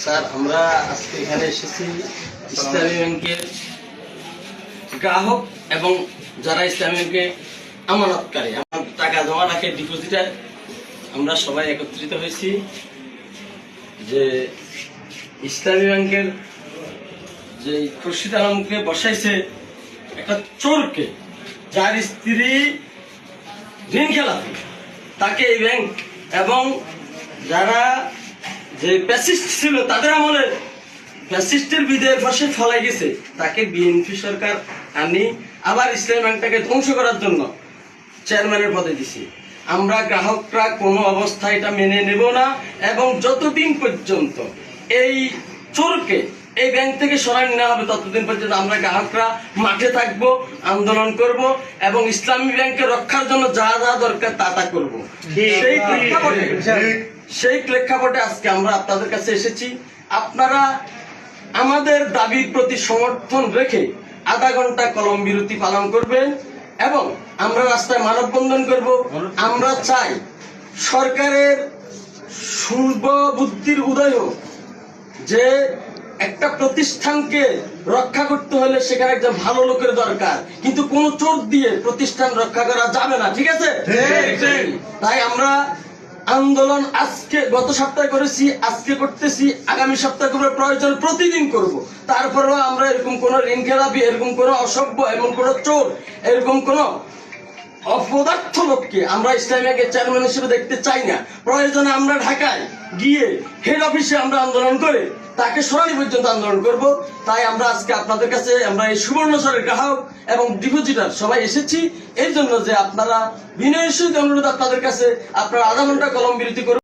Sir, আমরা আজকে এখানে এসেছি ইসলামী ব্যাংকের গ্রাহক এবং যারা ইসলামী ব্যাংকে আমানতকারী, আমার টাকা জমা রাখে ডিপোজিটার, আমরা সবাই একত্রিত হয়েছি যে ইসলামী ব্যাংকের যে খুরশিদ আলমকে বসাইছে একটা চোরকে, যার স্ত্রী ঋণ খেলাপি, তাকে এই ব্যাংক এবং যারা যে প্যাসিস্ট ছিল তাদের আমলে প্যাসিস্টের বিদায়ের পাশে ফলাই গেছে, তাকে বিএনপি সরকার আনি আবার ইসলামী ব্যাংকটাকে ধ্বংস করার জন্য চেয়ারম্যানের পদে দিছি। আমরা গ্রাহকরা কোনো অবস্থায় এটা মেনে নেব না এবং যতদিন পর্যন্ত এই চোরকে এই ব্যাংক থেকে সরাই নেওয়া হবে ততদিন পর্যন্ত আমরা গ্রাহকরা মাঠে থাকব, আন্দোলন করব এবং ইসলামী ব্যাংকে রক্ষার জন্য যা যা দরকার তা তা করবো। সেই প্রেক্ষাপটে আজকে আমরা আপনাদের কাছে এসেছি। আপনারা আমাদের দাবির প্রতি সমর্থন রেখে আধা ঘন্টা কলম বিরতি পালন করবেন এবং আমরা রাস্তায় মানববন্ধন করব। আমরা চাই সরকারের শুভ বুদ্ধির উদয় হোক, যে একটা প্রতিষ্ঠানকে রক্ষা করতে হলে সেখানে একজন ভালো লোকের দরকার, কিন্তু কোন চোর দিয়ে প্রতিষ্ঠান রক্ষা করা যাবে না। ঠিক আছে? তাই আমরা আন্দোলন আজকে গত সপ্তাহে করেছি, আজকে করতেছি, আগামী সপ্তাহে করবো, প্রয়োজন প্রতিদিন করব। তারপরেও আমরা এরকম কোন ঋণ খেলাপি, এরকম কোন অসভ্য, এমন কোন চোর, এরকম কোন অপদার্থ লোককে আমরা ইসলামী ব্যাংকের চেয়ারম্যান হিসেবে দেখতে চাই না। প্রয়োজনে আমরা ঢাকায় গিয়ে হেড অফিসে আমরা আন্দোলন করে তাকে সরানি পর্যন্ত আন্দোলন করব। তাই আমরা আজকে আপনাদের কাছে আমরা এই সুবর্ণচরের গ্রাহক এবং ডিপোজিটার সবাই এসেছি এই জন্য যে আপনারা বিনয়ের সহিত অনুরোধ আপনাদের কাছে, আপনারা আধা ঘন্টা কলম বিরতি করুন।